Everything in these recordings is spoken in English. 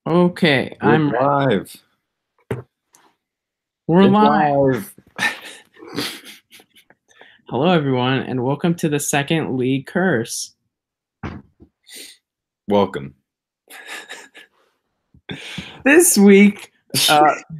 Okay, We're I'm ready. live. We're It's live. live. Hello, everyone, and welcome to the second league curse. Welcome. This week,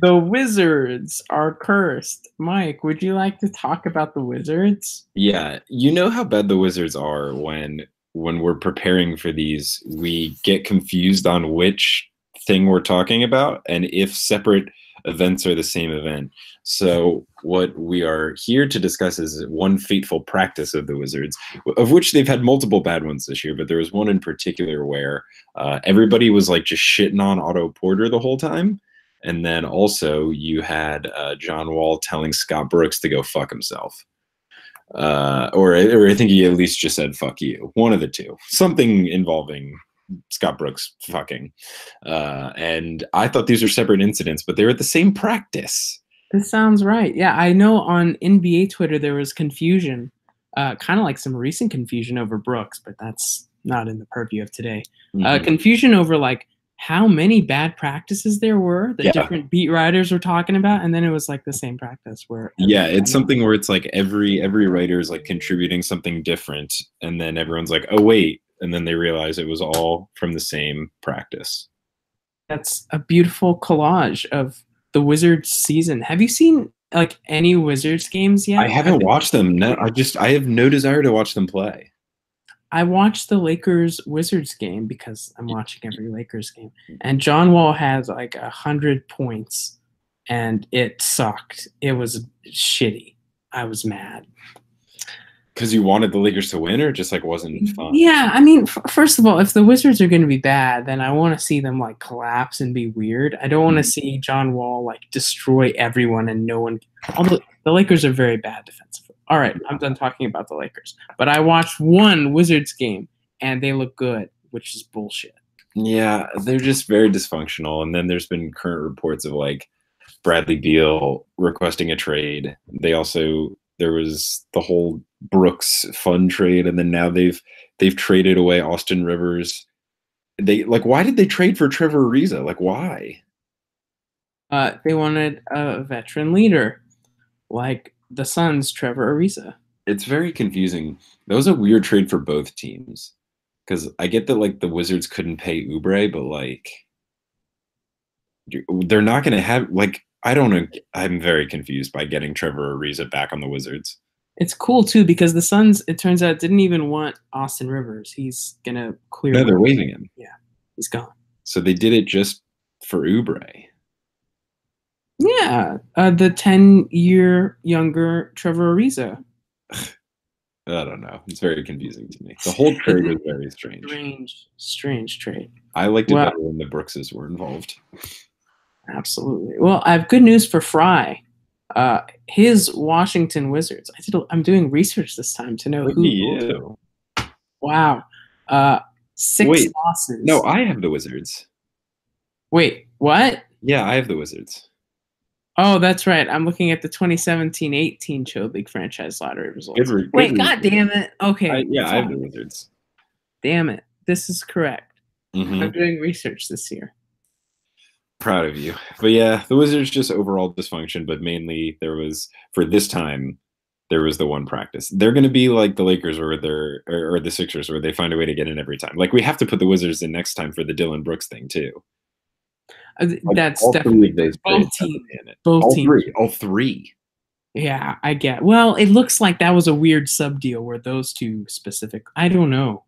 the Wizards are cursed. Mike, would you like to talk about the Wizards? Yeah, you know how bad the Wizards are when we're preparing for these, we get confused on which thing we're talking about and if separate events are the same event. So what we are here to discuss is one fateful practice of the Wizards, of which they've had multiple bad ones this year, but there was one in particular where everybody was like just shitting on Otto Porter the whole time. And then also you had John Wall telling Scott Brooks to go fuck himself. Or I think he at least just said "fuck you." One of the two, something involving Scott Brooks fucking. And I thought these were separate incidents, but they were at the same practice. This sounds right. Yeah, I know on NBA Twitter there was confusion, kind of like some recent confusion over Brooks, but that's not in the purview of today. Mhm. Confusion over like how many bad practices there were that Yeah, different beat writers were talking about, and then it was like the same practice where yeah, it's something where it's like every writer is like contributing something different, and then everyone's like, "Oh wait," and then they realize it was all from the same practice. that's a beautiful collage of the Wizards season. Have you seen like any Wizards games I yet? haven't watched them. No, I have no desire to watch them play. I watched the Lakers Wizards game because I'm watching every Lakers game, and John Wall has like 100 points, and it sucked. It was shitty. I was mad. Because you wanted the Lakers to win, or just like wasn't fun. Yeah, I mean, first of all, if the Wizards are going to be bad, then I want to see them like collapse and be weird. I don't want to see John Wall like destroy everyone and no one. Although the Lakers are very bad defensively. All right, I'm done talking about the Lakers. But I watched one Wizards game and they look good, which is bullshit. Yeah, they're just very dysfunctional. And then there's been current reports of like Bradley Beal requesting a trade. There was the whole Brooks fund trade, and then now they've traded away Austin Rivers. They like why did they trade for Trevor Ariza? Like why? They wanted a veteran leader like the Suns' Trevor Ariza. It's very confusing. That was a weird trade for both teams. Because I get that like the Wizards couldn't pay Oubre, but like they're not going to have like I don't know. I'm very confused by getting Trevor Ariza back on the Wizards. It's cool too because the Suns, it turns out, didn't even want Austin Rivers. He's gonna clear. No, they're waiving him. Yeah, he's gone. So they did it just for Oubre. Yeah, the 10-year younger Trevor Ariza. I don't know. It's very confusing to me. The whole trade was very strange. Strange trade. I liked it Well, better when the Brookses were involved. absolutely. Well, I have good news for Fry. His Washington Wizards. I'm doing research this time to know Look at who. you. Wow. Six Wait, losses. no, I have the Wizards. Wait, what? Yeah, I have the Wizards. Oh, that's right. I'm looking at the 2017-18 Chode League franchise lottery results. Wait, Good god damn it. Okay. I have the Wizards. Damn it. This is correct. Mm-hmm. I'm doing research this year. Proud of you. But yeah, the Wizards just overall dysfunction, but mainly for this time, there was the one practice. They're going to be like the Lakers or the Sixers where they find a way to get in every time. Like we have to put the Wizards in next time for the Dylan Brooks thing too. That's all definitely both teams. Both all teams. All three. Yeah, I get. Well, it looks like that was a weird sub deal where those two specific. I don't know.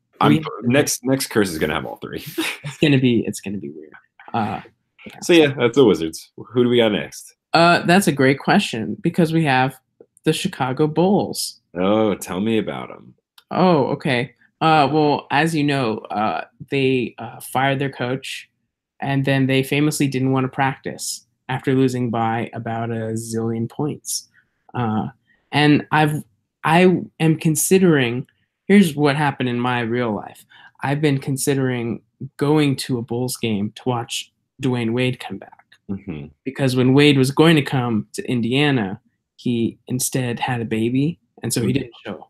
Next curse is gonna have all three. It's gonna be weird. Yeah. So yeah, that's the Wizards. Who do we got next? That's a great question because we have the Chicago Bulls. Oh, tell me about them. Oh, okay. Well, as you know, they fired their coach, and then they famously didn't want to practice after losing by about a zillion points. And I am considering. Here's what happened in my real life. I've been considering going to a Bulls game to watch Dwayne Wade come back. Mm-hmm. Because when Wade was going to come to Indiana, he instead had a baby, and so he didn't show.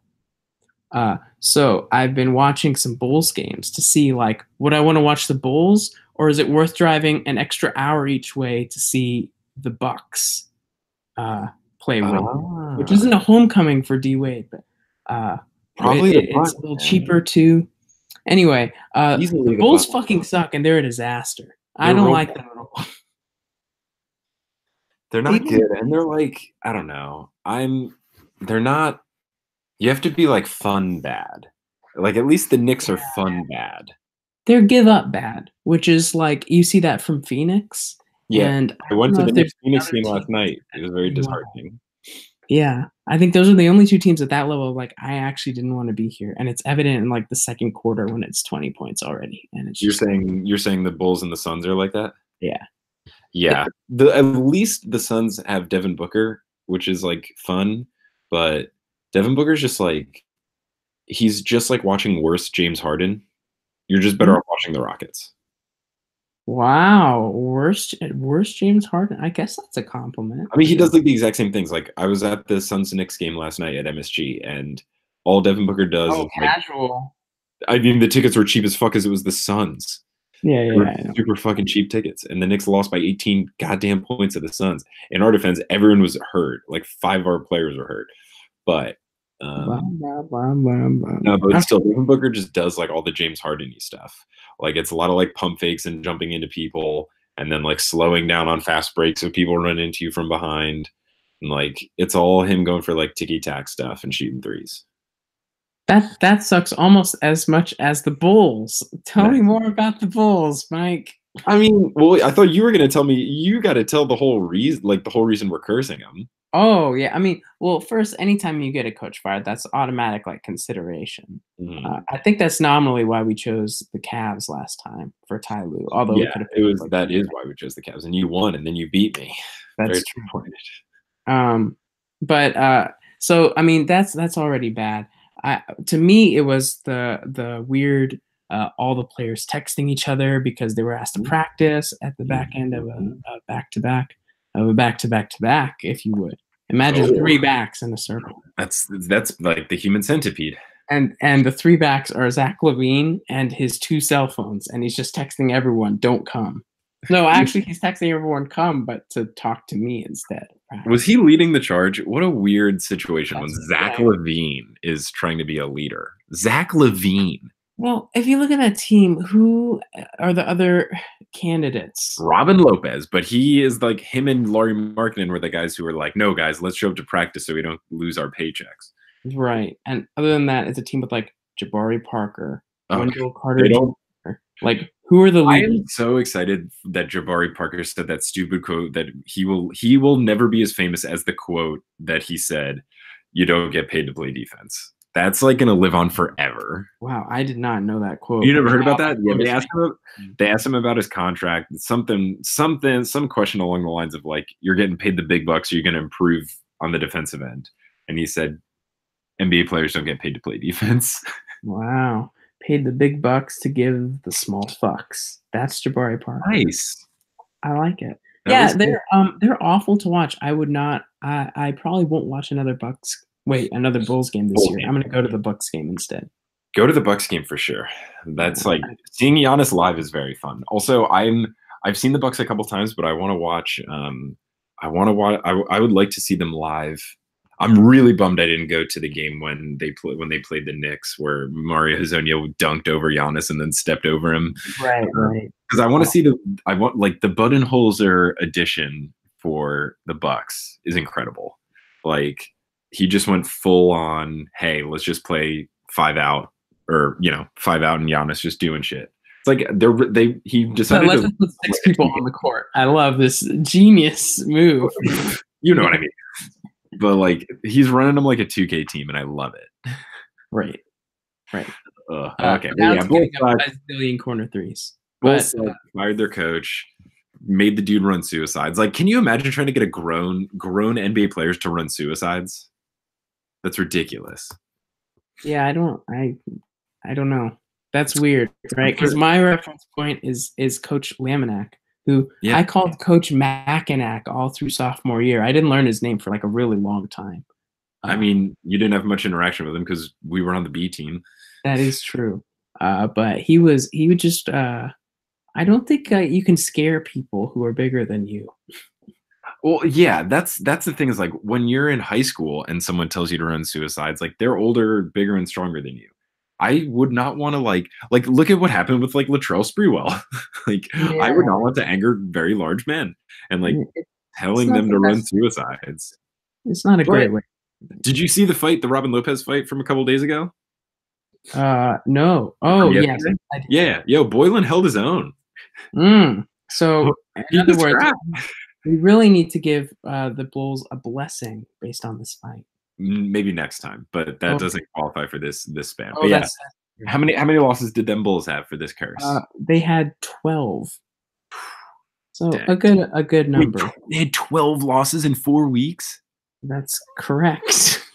So I've been watching some Bulls games to see like would I want to watch the Bulls or is it worth driving an extra hour each way to see the Bucks uh, play Wade, which Ah, isn't a homecoming for D Wade, but probably the it's Bucks, a little man. cheaper too. Anyway, the Easily the Bulls Bucks. fucking suck and they're a disaster. I They're don't real. like them at all. They're They not didn't. good, and they're like I don't know. They're not. You have to be like fun bad. Like at least the Knicks are fun bad. They're give up bad, which is like you see that from Phoenix, Yeah, and I I went don't to know the if there's Knicks Phoenix another game team last night. It was very well. disheartening. Yeah, I think those are the only two teams at that level. Like, I actually didn't want to be here, and it's evident in like the second quarter when it's 20 points already, and it's just like, You're saying the Bulls and the Suns are like that? yeah, Yeah. The At least the Suns have Devin Booker, which is like fun, but Devin Booker's just like he's just like watching worse James Harden. You're just better Mhm. off watching the Rockets. Wow, worst James Harden. I guess that's a compliment. I mean, he does like the exact same things. Like I was at the Suns Knicks game last night at MSG, and all Devin Booker does Oh, is like, casual. I mean, the tickets were cheap as fuck as it was the Suns. Yeah, They were yeah, I know. super fucking cheap tickets, and the Knicks lost by 18 goddamn points to the Suns. In our defense, everyone was hurt. Like five of our players were hurt, but Blah, um, blah, blah, blah, blah. no, but Okay. still, Devin Booker just does like all the James Harden-y stuff. Like it's a lot of like pump fakes and jumping into people, and then like slowing down on fast breaks so people run into you from behind. And like it's all him going for like ticky tack stuff and shooting threes. That sucks almost as much as the Bulls. Tell me Nice. more about the Bulls, Mike. I mean, well, I thought you were gonna tell me you got to tell the whole reason, like the whole reason we're cursing him. Oh yeah, I mean, well, first, anytime you get a coach fired, that's automatic like consideration. Mhm. I think that's nominally why we chose the Cavs last time for Ty Lue, although we Yeah, could have it picked was like that is why we chose the Cavs, and you won, and then you beat me. Very that's true. disappointed. Um, but so I mean, that's already bad. To me, it was the weird all the players texting each other because they were asked to practice at the back end of a back to back of a back to back to back, if you would. Imagine Oh, three backs in a circle. that's like the human centipede. And the three backs are Zach Levine and his two cell phones, and he's just texting everyone, "Don't come." No, actually, he's texting everyone, "Come," but to talk to me instead. Was he leading the charge? What a weird situation when That's Zach yeah. Levine is trying to be a leader. Zach Levine, Well, if you look at that team, who are the other candidates? Robin Lopez, but he is like him and Laurie Markkinen were the guys who were like, no, guys, let's show up to practice so we don't lose our paychecks. Right. And other than that, it's a team with like Jabari Parker, Oh, Wendell they Carter don't. Jr. Like, who are the I leaders? am so excited that Jabari Parker said that stupid quote that he will never be as famous as the quote that he said, "You don't get paid to play defense." That's like gonna live on forever. Wow, I did not know that quote. You never heard Wow, about that that? Yeah, quote is they asked him about his contract, some question along the lines of like, "You're getting paid the big bucks, you're gonna improve on the defensive end," and he said, "NBA players don't get paid to play defense." wow. Paid the big bucks to give the small fucks. That's Jabari Parker. Nice. I like it. That Yeah, was good. they're awful to watch. I would not. I probably won't watch another Bulls game this Bulls year. game. I'm gonna go to the Bucks game instead. Go to the Bucks game for sure. That's Yeah, like seeing Giannis live is very fun. Also, I've seen the Bucks a couple times, but I want to watch. I want to watch. I would like to see them live. I'm really bummed I didn't go to the game when they played the Knicks, where Mario Hezonja dunked over Giannis and then stepped over him. right, right. Because I want to see I want like the Budenholzer edition for the Bucks is incredible. Like he just went full on. Hey, let's just play five out, or 5 out and Giannis just doing shit. It's like he But decided let's to just put six people on the court. I love this genius move. you know what I mean. But like he's running them like a 2K team, and I love it. Right, right. Okay, but Down yeah, to giving up a zillion corner threes. Bulls But fired their coach, made the dude run suicides. Like, can you imagine trying to get a grown NBA players to run suicides? That's ridiculous. yeah, I don't know. That's weird, right? Because my reference point is Coach Laminack, who Yeah. I called Coach Mackinac all through sophomore year. I didn't learn his name for like a really long time. I Uh, mean, you didn't have much interaction with him because we were on the B team. that is true. But he would just I don't think you can scare people who are bigger than you. Well, yeah, that's the thing is like when you're in high school and someone tells you to run suicides, like they're older, bigger, and stronger than you. I would not want to like look at what happened with like Latrell Sprewell. Like I would Yeah, not want to anger very large men and like it's telling not them the to run best. suicides. It's not a But great way. did you see the fight, the Robin Lopez fight from a couple days ago? No. From Oh, yes, yesterday? I did. Yeah, yo, Boylan held his own. So, in He other was words, crap. we really need to give the Bulls a blessing based on this fight. Maybe next time, but that Okay. doesn't qualify for this span. Oh, But yeah, that's true. how many losses did them Bulls have for this curse? They had 12, so Dang. a good number. They had 12 losses in 4 weeks. That's correct.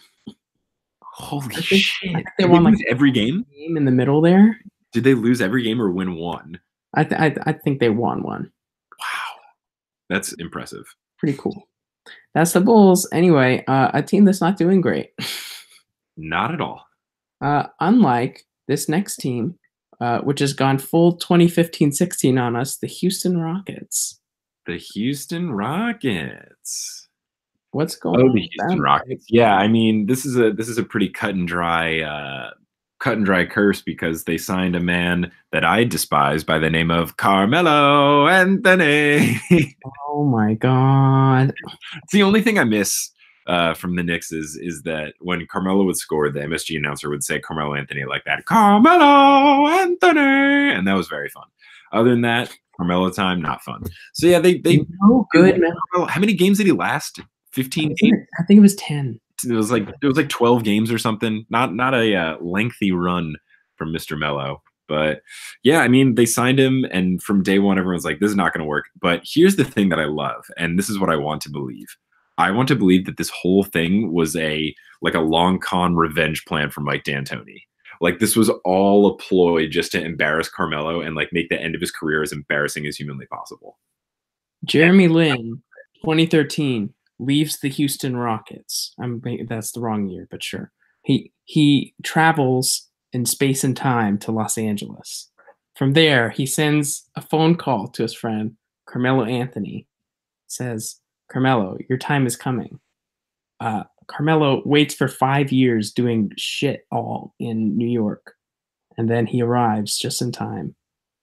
Holy I shit! think they Did they won like lose every game? a game in the middle there. Did they lose every game or win one? I think they won one. Wow, that's impressive. Pretty cool. That's the Bulls. Anyway, a team that's not doing great. Not at all. Unlike this next team, which has gone full 2015-16 on us, the Houston Rockets. The Houston Rockets. What's going Oh, on the with Houston them? Rockets. Yeah, I mean, this is a pretty cut and dry curse because they signed a man that I despise by the name of Carmelo Anthony. Oh my God. It's the only thing I miss from the Knicks is that when Carmelo would score, the MSG announcer would say Carmelo Anthony like that, Carmelo Anthony, and that was very fun. Other than that, Carmelo time, not fun. So yeah, No good, man. how many games did he last? 15 games? I think it was 10. It was like 12 games or something. Not a lengthy run from Mr. Mello. But yeah, I mean, they signed him, and from day one, everyone's like, this is not going to work. But here's the thing that I love, and this is what I want to believe. I want to believe that this whole thing was a long con revenge plan for Mike D'Antoni. Like this was all a ploy just to embarrass Carmelo and like make the end of his career as embarrassing as humanly possible. Jeremy Lin, 2013, leaves the Houston Rockets. That's the wrong year, but sure. He travels in space and time to Los Angeles. From there, he sends a phone call to his friend Carmelo Anthony. Says, "Carmelo, your time is coming." Carmelo waits for 5 years doing shit all in New York, and then he arrives just in time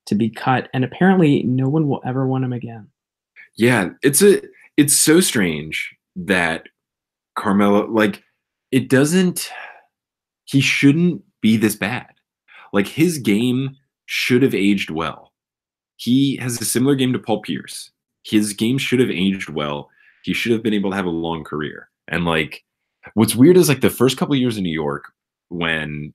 to be cut. And apparently, no one will ever want him again. Yeah, it's so strange that Carmelo it doesn't he shouldn't be this bad. Like his game should have aged well. He has a similar game to Paul Pierce. His game should have aged well. He should have been able to have a long career. And like what's weird is like the first couple of years in New York when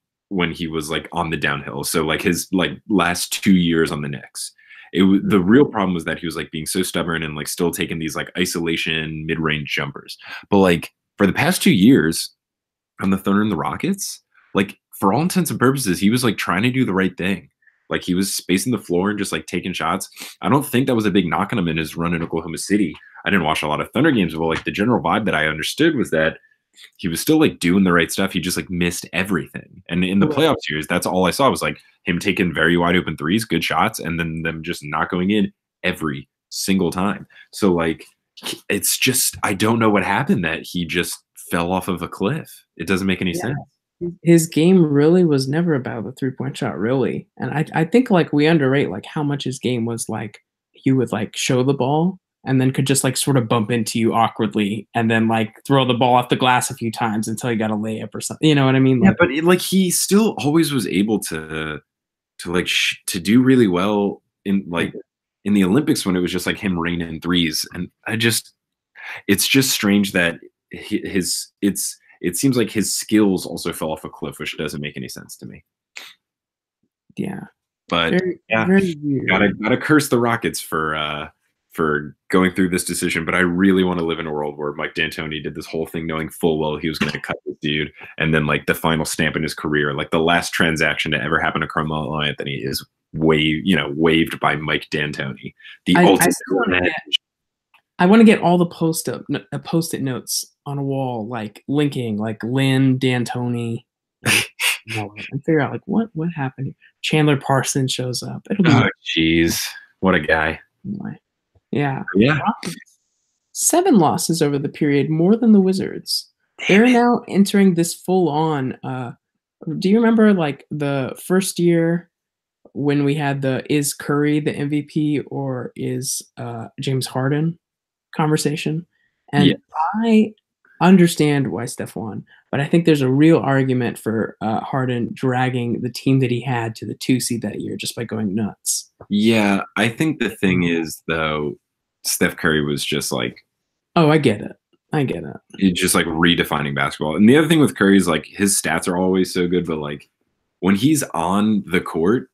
he was like on the downhill. So like his like last 2 years on the Knicks. The real problem was that he was like being so stubborn and like still taking these like isolation mid-range jumpers. But like for the past 2 years on the Thunder and the Rockets, like for all intents and purposes, he was like trying to do the right thing. Like he was spacing the floor and just like taking shots. I don't think that was a big knock on him in his run in Oklahoma City. I didn't watch a lot of Thunder games, but like the general vibe that I understood was that he was still like doing the right stuff. He just like missed everything. And in the playoff series, that's all I saw was like him taking very wide open threes, good shots, and then them just not going in every single time. So like it's just I don't know what happened that he just fell off of a cliff. It doesn't make any Yeah. sense. His game really was never about the 3-point shot, really. And I think like we underrate like how much his game was like he would like show the ball and then could just like sort of bump into you awkwardly and then like throw the ball off the glass a few times until he got a layup or something. You know what I mean? Yeah, Like, but like he still always was able to do really well in the Olympics when it was just like him raining in threes. And it's just strange that it seems like his skills also fell off a cliff, which doesn't make any sense to me. yeah, But very, yeah, very weird. gotta curse the Rockets for going through this decision. But I really want to live in a world where Mike D'Antoni did this whole thing knowing full well he was going to cut this dude, and then like the final stamp in his career, like the last transaction to ever happen to Carmelo Anthony is waived by Mike D'Antoni. The I ultimate still want to revenge. get I want to get all the post-it notes on a wall, like linking, like Lynn D'Antoni, and and figure out like what happened. Chandler Parsons shows up. It'll be Oh, jeez, what a guy. anyway. Yeah. Yeah. Rockets. 7 losses over the period, more than the Wizards. They're now entering this full on. Do you remember like the first year when we had the is Curry the MVP or is James Harden conversation? Yeah. And I understand why Steph won, but I think there's a real argument for Harden dragging the team that he had to the 2 seed that year just by going nuts. Yeah, I think the thing is though, Steph Curry was just like Oh, I get it. I get it. he's just like redefining basketball. And the other thing with Curry is like his stats are always so good, but like when he's on the court,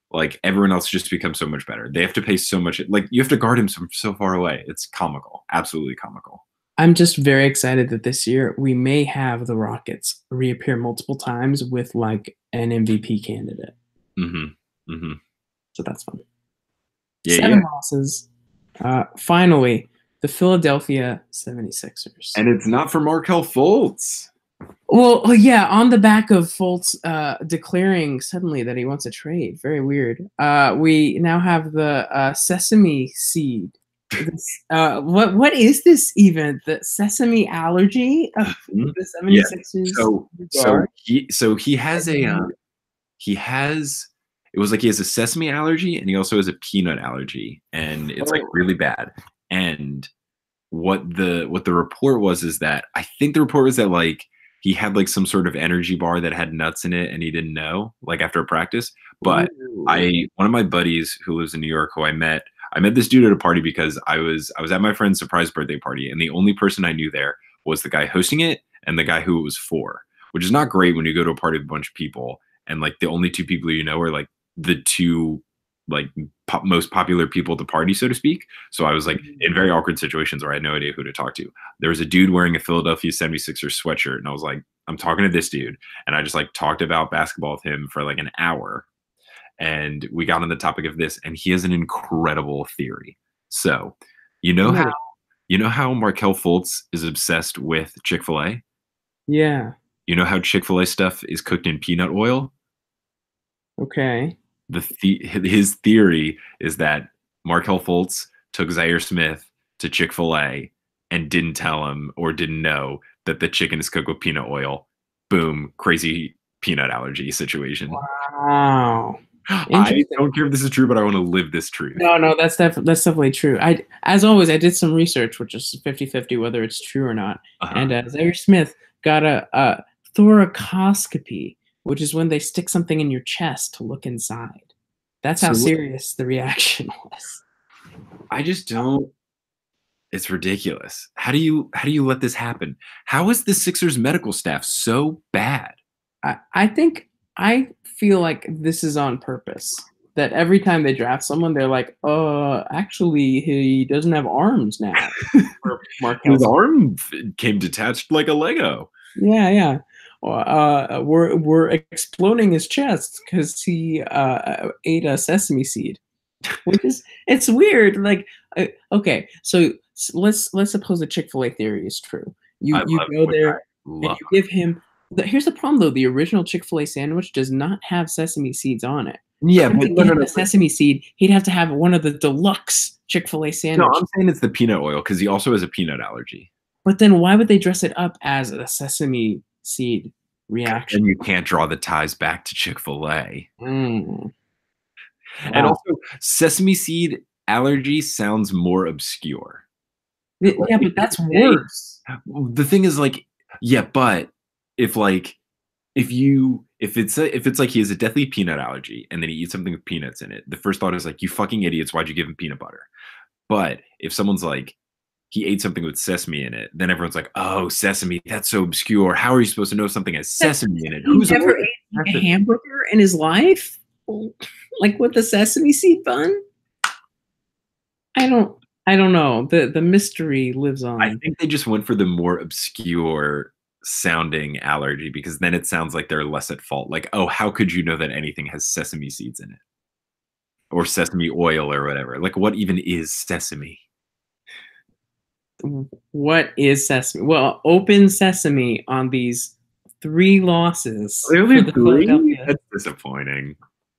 like everyone else just becomes so much better. They have to pay so much. Like you have to guard him from so far away. It's comical, absolutely comical. I'm just very excited that this year we may have the Rockets reappear multiple times with like an MVP candidate. Mm-hmm. Mm-hmm. So that's fun. Yeah, 7 losses. Finally, the Philadelphia 76ers. and it's not for Markel Fultz. Well, yeah, on the back of Fultz declaring suddenly that he wants a trade. Very weird. We now have the sesame seed. What is this even? The sesame allergy of the 76ers? So he has it was like he has a sesame allergy and he also has a peanut allergy and it's like really bad. And what the report was is that I think the report was that like he had like some sort of energy bar that had nuts in it and he didn't know like after a practice. But one of my buddies who lives in New York who I met this dude at a party because I was at my friend's surprise birthday party and the only person I knew there was the guy hosting it and the guy who it was for, which is not great when you go to a party with a bunch of people and like the only two people you know are like the two like most popular people at the party, so to speak. So I was like in very awkward situations where I had no idea who to talk to. There was a dude wearing a Philadelphia 76ers sweatshirt and I was like, I'm talking to this dude. And I just like talked about basketball with him for like an hour. And we got on the topic of this and he has an incredible theory. So, you know how Markel Fultz is obsessed with Chick-fil-A? Yeah. You know how Chick-fil-A stuff is cooked in peanut oil? Okay. His theory is that Markel Fultz took Zaire Smith to Chick-fil-A and didn't tell him or didn't know that the chicken is cooked with peanut oil. Boom, crazy peanut allergy situation. Wow. I don't care if this is true, but I want to live this truth. No, that's definitely true. As always, I did some research, which is 50-50 whether it's true or not. And Zaire Smith got a thoracoscopy, which is when they stick something in your chest to look inside. That's how serious the reaction was. I just don't. It's ridiculous. How do you let this happen? How is the Sixers medical staff so bad? I feel like this is on purpose. That every time they draft someone, they're like, actually, he doesn't have arms now. His arm came detached like a Lego. Yeah. We're exploding his chest because he ate a sesame seed, which is it's weird. Like, okay, so let's suppose the Chick-fil-A theory is true. You go there and you give him. Here's the problem though: the original Chick-fil-A sandwich does not have sesame seeds on it. Yeah, but no. Sesame seed, he'd have to have one of the deluxe Chick-fil-A sandwiches. No, I'm saying it's the peanut oil because he also has a peanut allergy. But then why would they dress it up as a sesame seed reaction? And you can't draw the ties back to Chick-fil-A. Wow. And also, sesame seed allergy sounds more obscure. Yeah, but that's worse. The thing is, like, yeah, but if it's like he has a deathly peanut allergy and then he eats something with peanuts in it, the first thought is like, you fucking idiots, why'd you give him peanut butter? But if someone's like, he ate something with sesame in it, then everyone's like, oh, sesame, that's so obscure. How are you supposed to know something has sesame in it? Who's ever ate like a hamburger in his life? Like with the sesame seed bun? I don't know. The mystery lives on. I think they just went for the more obscure sounding allergy because then it sounds like they're less at fault. Like, oh, how could you know that anything has sesame seeds in it? Or sesame oil or whatever. Like, what even is sesame? What is Sesame? Well, open Sesame on these 3 losses for Only the three? Philadelphia. That's disappointing.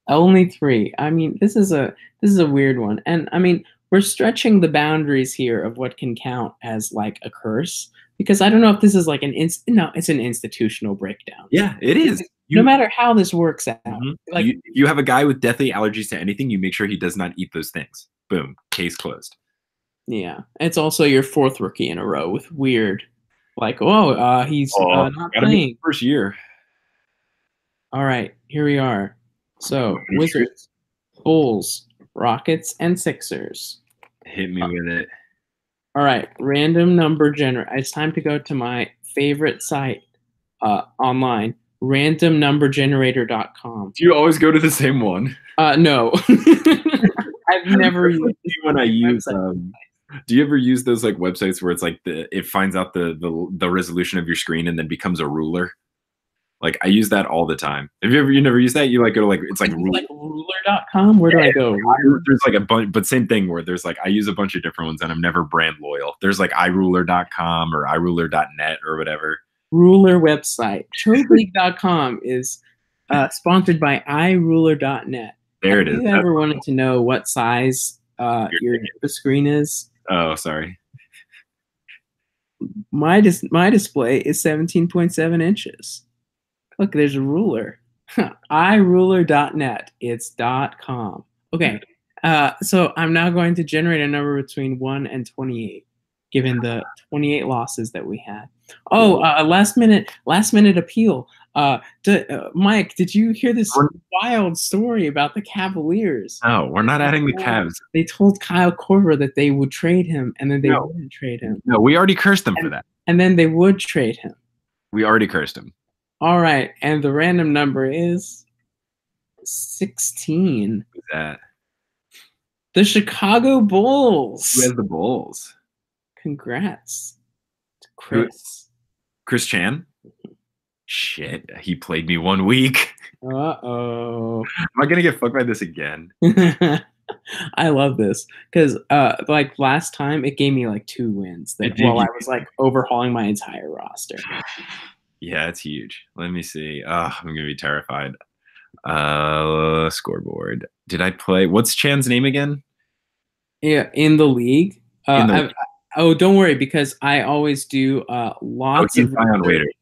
Only 3. I mean, this is a weird one, and I mean, we're stretching the boundaries here of what can count as like a curse because I don't know if this is like no, it's an institutional breakdown. Yeah, it is. No matter how this works out, Mhm. like If you have a guy with deathly allergies to anything, you make sure he does not eat those things. Boom, case closed. yeah, it's also your 4th rookie in a row with weird, like oh, he's Oh, not gotta be playing. first year. All right, here we are. So Wizards, Bulls, Rockets, and Sixers. Hit me with it. All right, random number generator. It's time to go to my favorite site online, randomnumbergenerator.com. Do you always go to the same one? No, I've never That's like used this when I use website. do you ever use those like websites where it's like it finds out the resolution of your screen and then becomes a ruler? Like I use that all the time. Have you never used that? You like go to like it's like Is this like ruler.com? Where do I go? there's like a bunch, but same thing where there's like I use a bunch of different ones and I'm never brand loyal. There's like iruler.com or iruler.net or whatever. Ruler website. Chodeleague.com is sponsored by iruler.net. There it Have is. you ever wanted to know what size the screen is? Oh, sorry. My display is 17.7 inches. Look, there's a ruler. iruler.net. It's .com. Okay. So I'm now going to generate a number between 1 and 28, given the 28 losses that we had. Oh, last minute appeal. Mike, did you hear this wild story about the Cavaliers? No, we're not adding the Cavs. They told Kyle Korver that they would trade him, and then they wouldn't trade him. No, we already cursed them for that. And then they would trade him. We already cursed him. All right, and the random number is 16. Who's that? The Chicago Bulls. Who has the Bulls? Congrats to Chris. Chris Chan? Shit, he played me 1 week. Uh-oh. Am I gonna get fucked by this again? I love this because like last time it gave me like 2 wins while I was like overhauling my entire roster. Yeah, it's huge. Let me see. I'm gonna be terrified. Scoreboard. Did I play? What's Chan's name again? Yeah, in the league. Oh, don't worry because I always do lots of Dion Waiters.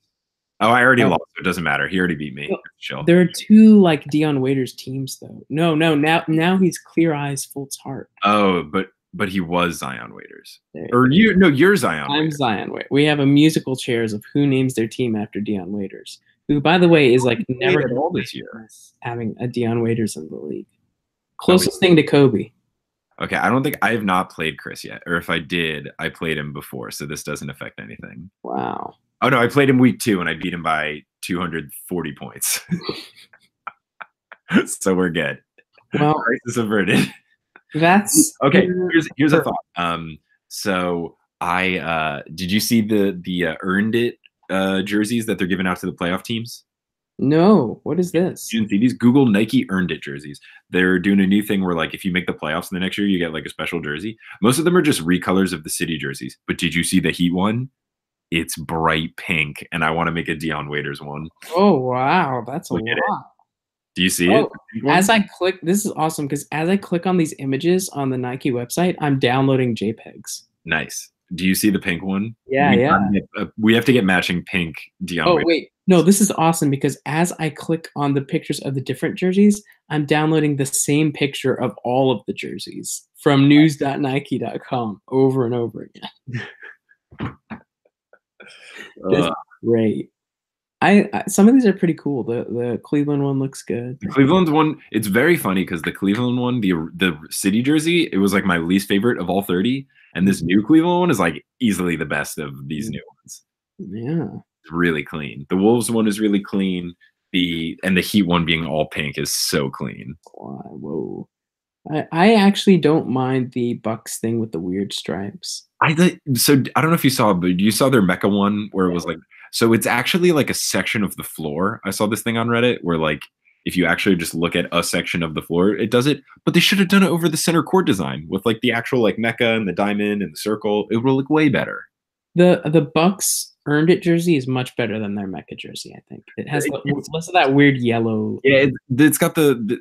Oh, I already lost. So it doesn't matter. He already beat me. Chill. There are 2 like Dion Waiters teams though. No. Now he's Clear Eyes Fultz Hart. Oh, but he was Zion Waiters. Or you're Zion. I'm Zion Waiters. We have a musical chairs of who names their team after Dion Waiters, who, by the way, is like never at all this year having a Dion Waiters in the league. Closest thing to Kobe. Okay, I don't think I have not played Chris yet, or if I did, I played him before, so this doesn't affect anything. Wow. Oh no, I played him week 2 and I beat him by 240 points. So we're good. Well, crisis averted. That's okay. Here's a thought. So I did you see the earned it jerseys that they're giving out to the playoff teams? No. What is this? You didn't see these? Google Nike earned it jerseys. They're doing a new thing where like if you make the playoffs in the next year, you get like a special jersey. Most of them are just recolors of the city jerseys. But did you see the Heat one? It's bright pink, and I want to make a Dion Waiters one. Oh wow, that's a lot. Do you see it? As I click, this is awesome because as I click on these images on the Nike website, I'm downloading JPEGs. Nice. Do you see the pink one? Yeah, we have to get matching pink Dion. Oh wait, no, this is awesome because as I click on the pictures of the different jerseys, I'm downloading the same picture of all of the jerseys from news.nike.com over and over again. That's great. I some of these are pretty cool. The Cleveland one looks good. The Cleveland one, it's very funny because the Cleveland one, the city jersey, it was like my least favorite of all 30, and this new Cleveland one is like easily the best of these new ones. Yeah, it's really clean. The Wolves one is really clean. The Heat one being all pink is so clean. Whoa. I actually don't mind the Bucks thing with the weird stripes. So I don't know if you saw, but you saw their Mecca one where it was like, so it's actually like a section of the floor. I saw this thing on Reddit where like if you actually just look at a section of the floor, it does it. But they should have done it over the center court design with like the actual like mecha and the diamond and the circle. It would look way better. The Bucks earned it jersey is much better than their Mecca jersey. I think it has It's, less of that weird yellow. yeah, it's got the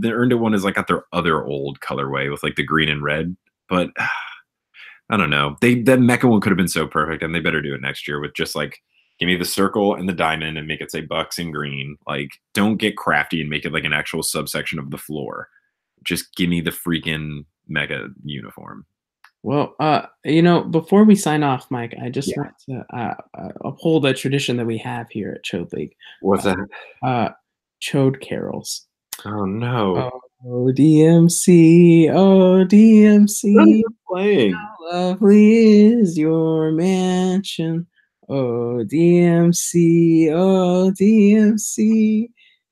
earned it one is like got their other old colorway with like the green and red. But I don't know. That mecha one could have been so perfect, and they better do it next year with just like give me the circle and the diamond and make it say Bucks in green. Like, don't get crafty and make it like an actual subsection of the floor. Just give me the freaking mega uniform. Well, before we sign off, Mike, I just Yeah. want to uphold a tradition that we have here at Chode League. What's that? Uh, Chode carols. Oh no. Oh, DMC, oh, What are DMC. you playing? How lovely is your mansion? Oh, DMC, oh, DMC,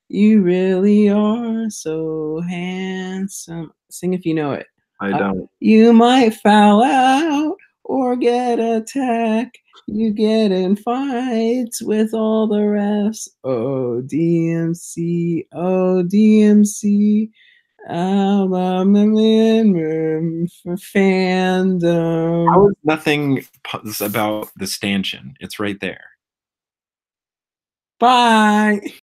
you really are so handsome. Sing if you know it. I don't. You might foul out or get attacked. You get in fights with all the refs. Oh, DMC, oh, DMC. For How fandom. is nothing about the stanchion? It's right there. Bye.